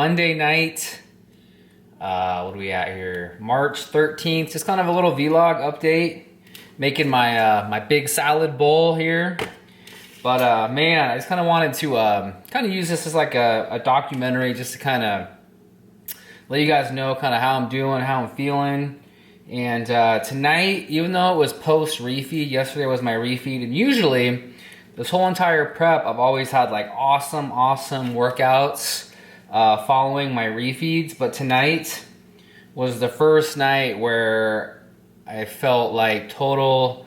Monday night. What are we at here? March 13th. Just kind of a little vlog update. Making my my big salad bowl here. But man, I just kind of wanted to kind of use this as like a documentary, just to kind of let you guys know kind of how I'm doing, how I'm feeling. And tonight, even though it was post refeed, yesterday was my refeed, and usually this whole entire prep, I've always had like awesome workouts following my refeeds. But tonight was the first night where I felt like total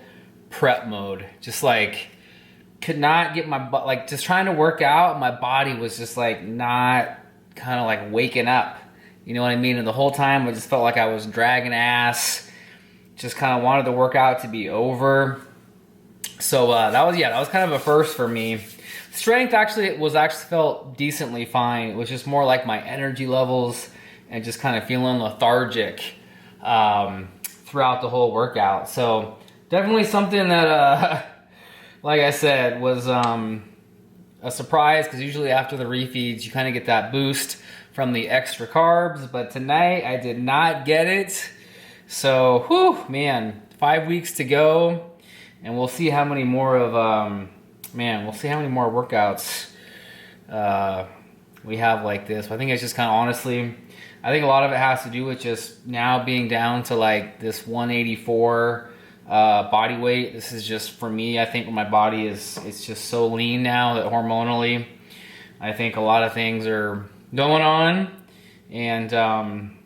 prep mode. Just like could not get my like just trying to work out. My body was just like not kind of like waking up. You know what I mean? And the whole time I just felt like I was dragging ass. Just kind of wanted the workout to be over. So that was kind of a first for me. Strength actually felt decently fine. It was just more like my energy levels and just kind of feeling lethargic throughout the whole workout. So definitely something that, like I said, was a surprise, because usually after the refeeds you kind of get that boost from the extra carbs, but tonight I did not get it. So, whew, man, 5 weeks to go, and we'll see how many more of, we'll see how many more workouts we have like this. But I think it's just kind of honestly, I think a lot of it has to do with just now being down to like this 184 body weight. This is just, for me, I think my body it's just so lean now that hormonally, I think a lot of things are going on. And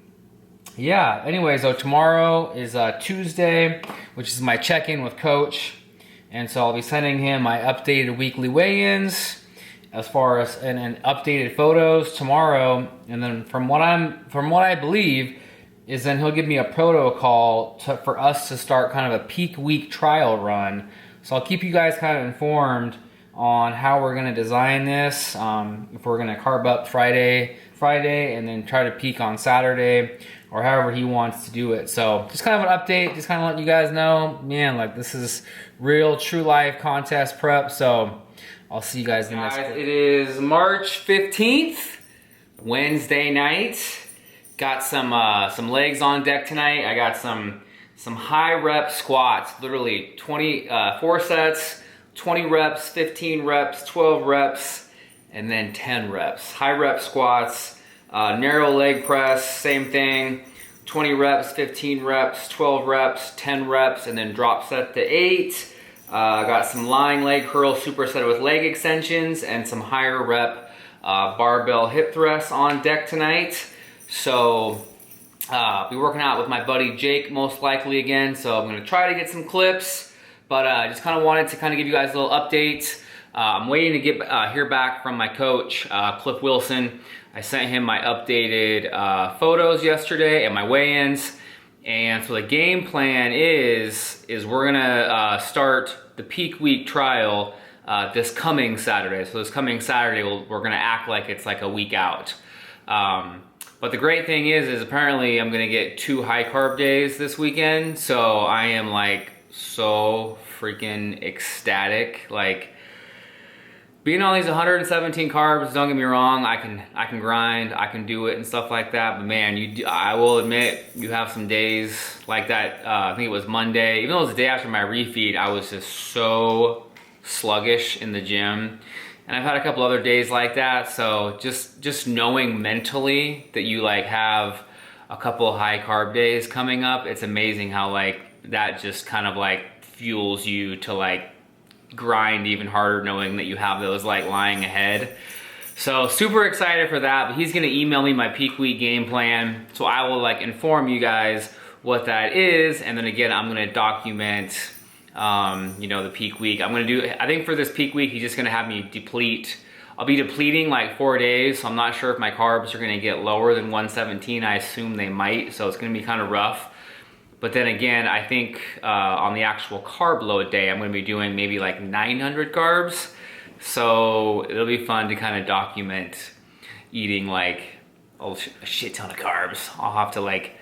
yeah, anyway, so tomorrow is Tuesday, which is my check-in with Coach. And so I'll be sending him my updated weekly weigh-ins as far as and updated photos tomorrow. And then from what I believe is then he'll give me a protocol for us to start kind of a peak week trial run. So I'll keep you guys kind of informed on how we're going to design this. If we're going to carb up Friday and then try to peak on Saturday, or however he wants to do it. So just kind of an update, just kind of letting you guys know, man, like this is real true life contest prep. So I'll see you guys in the next clip. It is March 15th, Wednesday night. Got some legs on deck tonight. I got some high rep squats, literally 4 sets, 20 reps, 15 reps, 12 reps, and then 10 reps. High rep squats, narrow leg press, same thing, 20 reps, 15 reps, 12 reps, 10 reps, and then drop set to 8. Got some lying leg curl superset with leg extensions and some higher rep barbell hip thrusts on deck tonight. So I'll be working out with my buddy Jake most likely again, so I'm gonna try to get some clips, but I just kind of wanted to kind of give you guys a little update. I'm waiting to hear back from my coach, Cliff Wilson. I sent him my updated photos yesterday and my weigh-ins. And so the game plan is we're gonna start the peak week trial this coming Saturday. So this coming Saturday, we're gonna act like it's like a week out. But the great thing is apparently I'm gonna get 2 high carb days this weekend. So I am like so freaking ecstatic. Like being on these 117 carbs, don't get me wrong, I can grind, I can do it and stuff like that. But man, I will admit, you have some days like that. I think it was Monday, even though it was the day after my refeed, I was just so sluggish in the gym. And I've had a couple other days like that. So just knowing mentally that you like have a couple high carb days coming up, it's amazing how like that just kind of like fuels you to like grind even harder, knowing that you have those like lying ahead. So super excited for that. But he's gonna email me my peak week game plan, so I will like inform you guys what that is. And then again, I'm gonna document you know, the peak week. I think for this peak week, he's just gonna have me deplete. I'll be depleting like 4 days, so I'm not sure if my carbs are gonna get lower than 117. I assume they might, so it's gonna be kind of rough. But then again, I think on the actual carb load day, I'm gonna be doing maybe like 900 carbs. So it'll be fun to kind of document eating like a shit ton of carbs. I'll have to like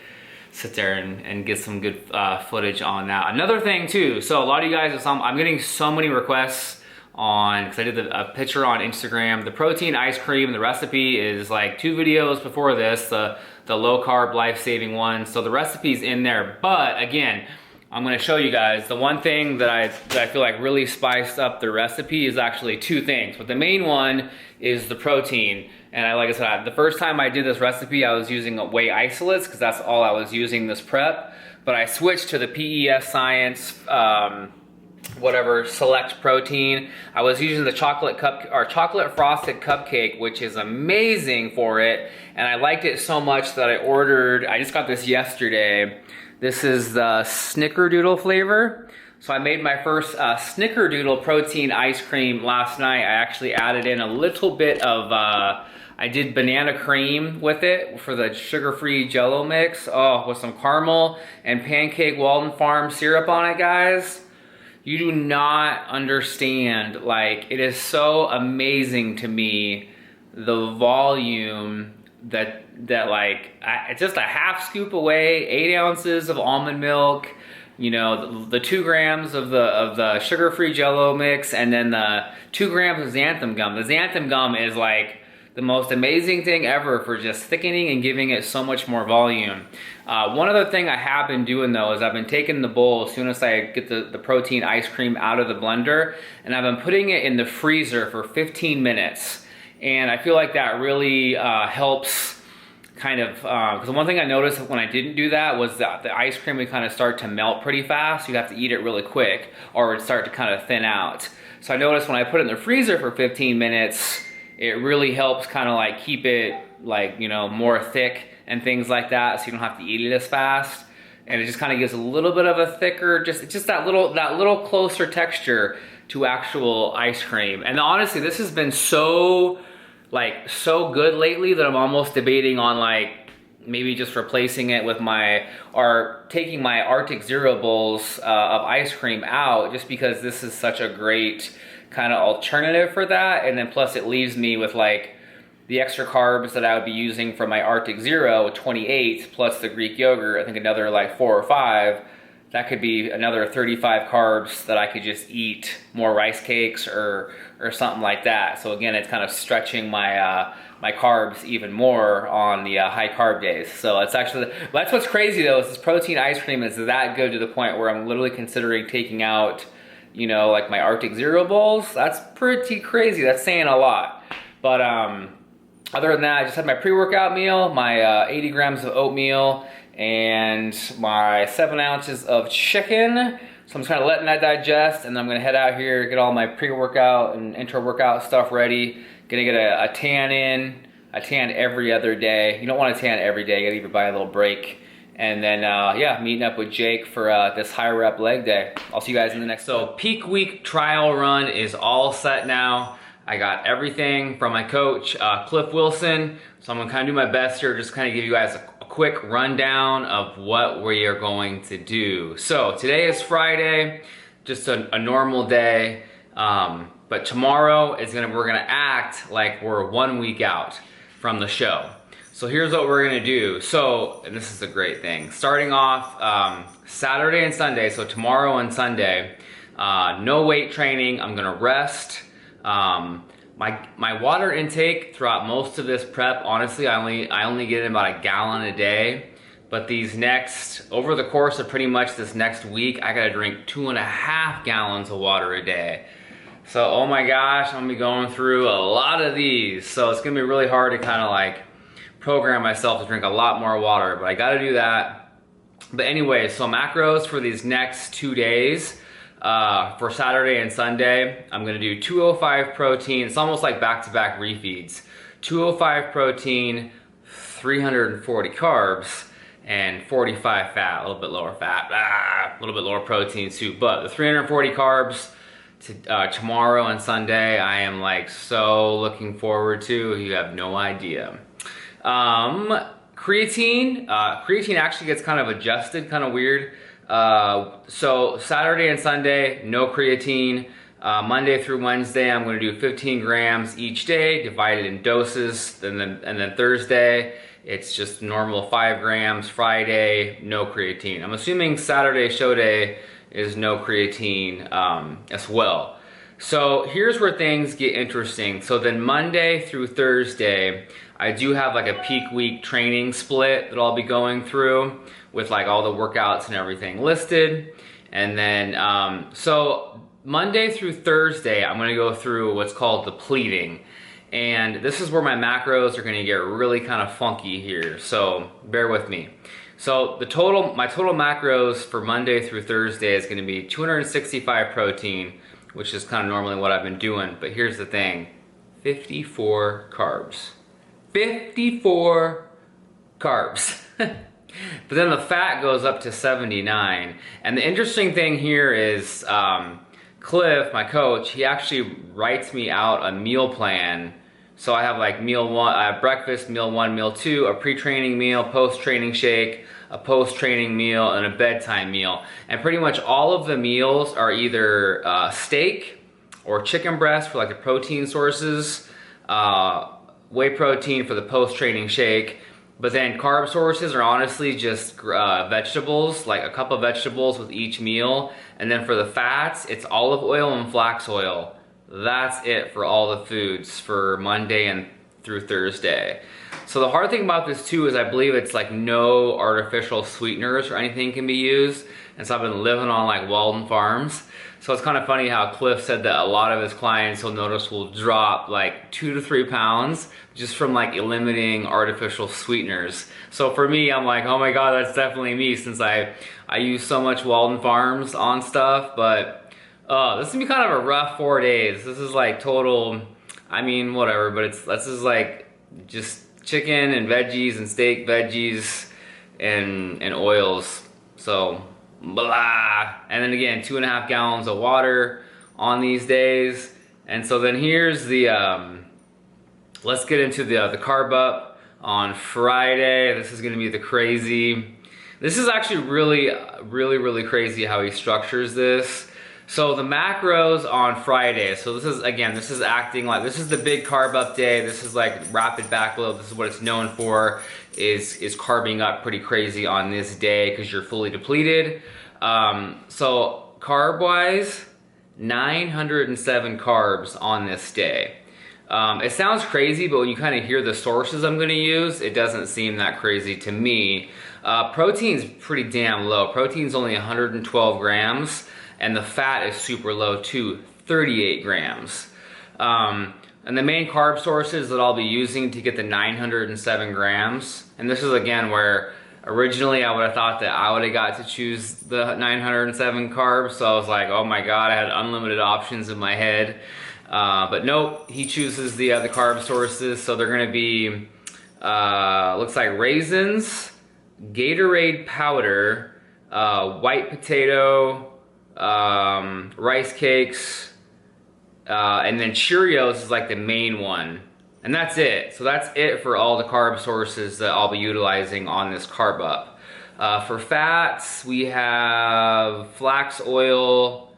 sit there and get some good footage on that. Another thing too, so a lot of you guys, I'm getting so many requests on, because I did a picture on Instagram. The protein ice cream, the recipe is like 2 videos before this, the low carb life-saving one. So the recipe's in there. But again, I'm gonna show you guys the one thing that I feel like really spiced up the recipe is actually 2 things. But the main one is the protein. And like I said, the first time I did this recipe, I was using whey isolates because that's all I was using this prep. But I switched to the PES Science, whatever, select protein. I was using the chocolate frosted cupcake, which is amazing for it. And I liked it so much that I just got this yesterday. This is the Snickerdoodle flavor. So I made my first Snickerdoodle protein ice cream last night. I actually added in a little bit of, I did banana cream with it for the sugar-free Jell-O mix. Oh, with some caramel and pancake Walden Farm syrup on it, guys. You do not understand, like, it is so amazing to me, the volume that like, it's just a half scoop away, 8 ounces of almond milk, you know, the 2 grams of the sugar-free Jell-O mix, and then the 2 grams of xanthan gum. The xanthan gum is like the most amazing thing ever for just thickening and giving it so much more volume. One other thing I have been doing though is I've been taking the bowl as soon as I get the protein ice cream out of the blender, and I've been putting it in the freezer for 15 minutes. And I feel like that really helps kind of, because the one thing I noticed when I didn't do that was that the ice cream would kind of start to melt pretty fast. You have to eat it really quick or it would start to kind of thin out. So I noticed when I put it in the freezer for 15 minutes, it really helps kind of like keep it like, you know, more thick and things like that, so you don't have to eat it as fast. And it just kind of gives a little bit of a thicker, just that little closer texture to actual ice cream. And honestly, this has been so good lately that I'm almost debating on like maybe just replacing it with taking my Arctic Zero bowls of ice cream out, just because this is such a great kind of alternative for that. And then plus it leaves me with like the extra carbs that I would be using from my Arctic Zero, 28, plus the Greek yogurt, I think another like 4 or 5. That could be another 35 carbs that I could just eat more rice cakes or something like that. So again, it's kind of stretching my my carbs even more on the high carb days. So it's actually, that's what's crazy though, is this protein ice cream is that good to the point where I'm literally considering taking out, you know, like my Arctic Zero bowls. That's pretty crazy. That's saying a lot. But other than that, I just had my pre-workout meal, my 80 grams of oatmeal, and my 7 ounces of chicken. So I'm just kind of letting that digest, and then I'm gonna head out here, get all my pre-workout and intra-workout stuff ready. Gonna get a tan in. I tan every other day. You don't want to tan every day, you gotta even buy a little break. And then, yeah, meeting up with Jake for this high rep leg day. I'll see you guys in the next. So peak week trial run is all set now. I got everything from my coach, Cliff Wilson. So I'm gonna kind of do my best here, just kind of give you guys a quick rundown of what we are going to do. So today is Friday, just a normal day. But tomorrow we're gonna act like we're 1 week out from the show. So here's what we're gonna do. So, and this is a great thing. Starting off Saturday and Sunday, so tomorrow and Sunday, no weight training. I'm gonna rest. My water intake throughout most of this prep, honestly, I only get in about 1 gallon a day. But over the course of pretty much this next week, I gotta drink 2.5 gallons of water a day. So, oh my gosh, I'm gonna be going through a lot of these. So it's gonna be really hard to kind of like program myself to drink a lot more water, but I gotta do that. But anyway, so macros for these next 2 days, for Saturday and Sunday, I'm gonna do 205 protein. It's almost like back-to-back refeeds. 205 protein, 340 carbs, and 45 fat, a little bit lower fat, a little bit lower protein too. But the 340 carbs tomorrow and Sunday, I am like so looking forward to, you have no idea. Creatine actually gets kind of adjusted, kind of weird. So Saturday and Sunday, no creatine. Monday through Wednesday, I'm going to do 15 grams each day, divided in doses. And then Thursday, it's just normal 5 grams. Friday, no creatine. I'm assuming Saturday show day is no creatine as well. So here's where things get interesting. So then Monday through Thursday, I do have like a peak week training split that I'll be going through with like all the workouts and everything listed. And then, so Monday through Thursday, I'm gonna go through what's called depleting. And this is where my macros are gonna get really kind of funky here. So bear with me. So my total macros for Monday through Thursday is gonna be 265 protein, which is kind of normally what I've been doing. But here's the thing, 54 carbs. 54 carbs. But then the fat goes up to 79. And the interesting thing here is Cliff, my coach, he actually writes me out a meal plan. So I have like meal one, I have breakfast, meal one, meal two, a pre-training meal, post-training shake, a post-training meal, and a bedtime meal. And pretty much all of the meals are either steak or chicken breast for like the protein sources, whey protein for the post-training shake, but then carb sources are honestly just vegetables, like a cup of vegetables with each meal. And then for the fats, it's olive oil and flax oil. That's it for all the foods for Monday and through Thursday. So the hard thing about this too is I believe it's like no artificial sweeteners or anything can be used. And so I've been living on like Walden Farms. So it's kind of funny how Cliff said that a lot of his clients he'll notice will drop like 2 to 3 pounds just from like eliminating artificial sweeteners. So for me, I'm like, oh my God, that's definitely me since I use so much Walden Farms on stuff. But this is gonna be kind of a rough 4 days. This is like total, I mean, whatever, but this is like just chicken and veggies and steak, veggies and oils. So blah. And then again, 2.5 gallons of water on these days. And so then here's the, let's get into the carb up on Friday. This is gonna be the crazy. This is actually really crazy how he structures this. So the macros on Friday, so this is acting like, this is the big carb up day. This is like rapid backload. This is what it's known for, is carbing up pretty crazy on this day because you're fully depleted. So carb wise, 907 carbs on this day. It sounds crazy, but when you kind of hear the sources I'm gonna use, it doesn't seem that crazy to me. Protein's pretty damn low. Protein's only 112 grams. And the fat is super low too, 38 grams. And the main carb sources that I'll be using to get the 907 grams, and this is again where originally I would have thought that I would have got to choose the 907 carbs, so I was like, oh my God, I had unlimited options in my head. But nope, he chooses the carb sources, so they're gonna be, looks like raisins, Gatorade powder, white potato, rice cakes, and then Cheerios is like the main one, and that's it. So that's it for all the carb sources that I'll be utilizing on this carb up. For fats, we have flax oil.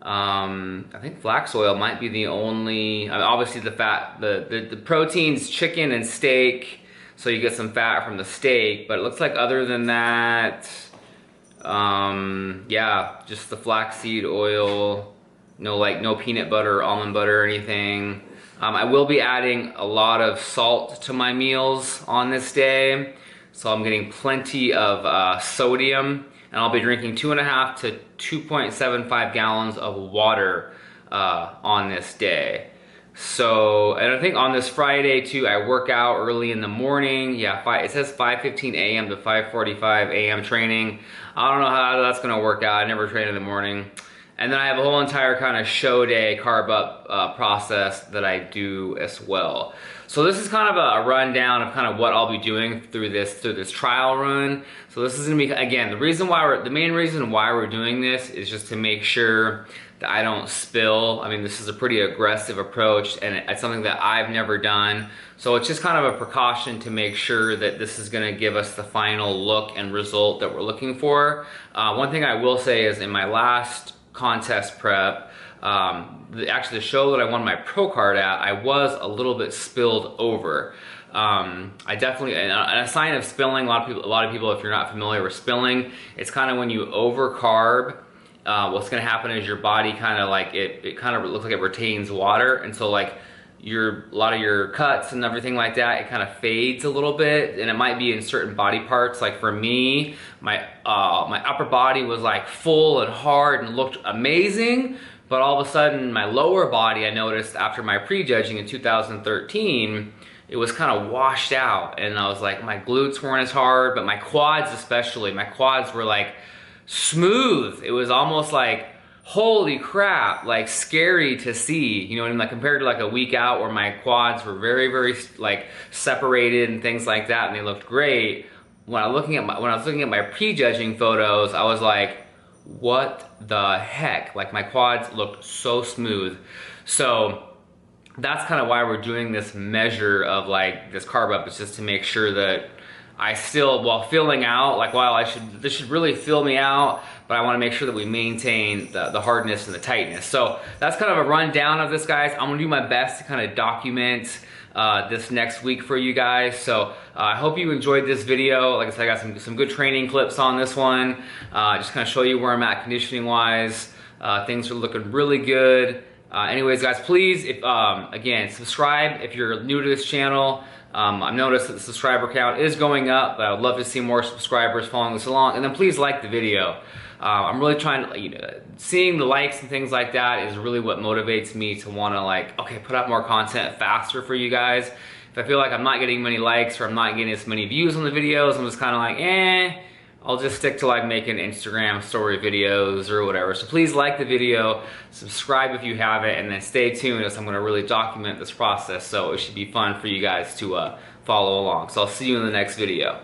I think flax oil might be the only, I mean, obviously the fat, the proteins, chicken and steak, so you get some fat from the steak, but it looks like other than that, yeah, just the flaxseed oil, no peanut butter, almond butter or anything. I will be adding a lot of salt to my meals on this day, so I'm getting plenty of sodium, and I'll be drinking 2.5 to 2.75 gallons of water on this day. So, and I think on this Friday too, I work out early in the morning. Yeah, it says 5:15 a.m. to 5:45 a.m. training. I don't know how that's gonna work out. I never train in the morning. And then I have a whole entire kind of show day carb up process that I do as well. So this is kind of a rundown of kind of what I'll be doing through this trial run. So this is gonna be, again, the main reason why we're doing this is just to make sure that I don't spill. I mean, this is a pretty aggressive approach and it's something that I've never done. So it's just kind of a precaution to make sure that this is gonna give us the final look and result that we're looking for. One thing I will say is in my last contest prep, actually the show that I won my pro card at, I was a little bit spilled over. I definitely, and a sign of spilling, a lot of people, if you're not familiar with spilling, it's kind of when you over carb what's gonna happen is your body kind of like, it kind of looks like it retains water. And so like a lot of your cuts and everything like that, it kind of fades a little bit, and it might be in certain body parts. Like for me, my upper body was like full and hard and looked amazing, but all of a sudden my lower body, I noticed after my prejudging in 2013, it was kind of washed out, and I was like, my glutes weren't as hard, but my quads especially, my quads were like smooth. It was almost like, holy crap, like scary to see, you know what I mean? Like compared to like a week out where my quads were very, very like separated and things like that, and they looked great. When I was looking at my prejudging photos, I was like, what the heck? Like my quads looked so smooth. So that's kind of why we're doing this measure of like this carb up, is just to make sure that I still, while filling out, like wow, this should really fill me out, but I want to make sure that we maintain the hardness and the tightness. So that's kind of a rundown of this, guys. I'm gonna do my best to kind of document this next week for you guys. So I hope you enjoyed this video. Like I said, I got some good training clips on this one. Just kind of show you where I'm at conditioning wise. Things are looking really good. Anyways, guys, please, again, subscribe if you're new to this channel. I've noticed that the subscriber count is going up, but I would love to see more subscribers following this along. And then please like the video. I'm really trying to, you know, seeing the likes and things like that is really what motivates me to want to like, okay, put out more content faster for you guys. If I feel like I'm not getting many likes or I'm not getting as many views on the videos, I'm just kind of like, I'll just stick to like making Instagram story videos or whatever. So please like the video, subscribe if you haven't, and then stay tuned as I'm gonna really document this process. So it should be fun for you guys to follow along. So I'll see you in the next video.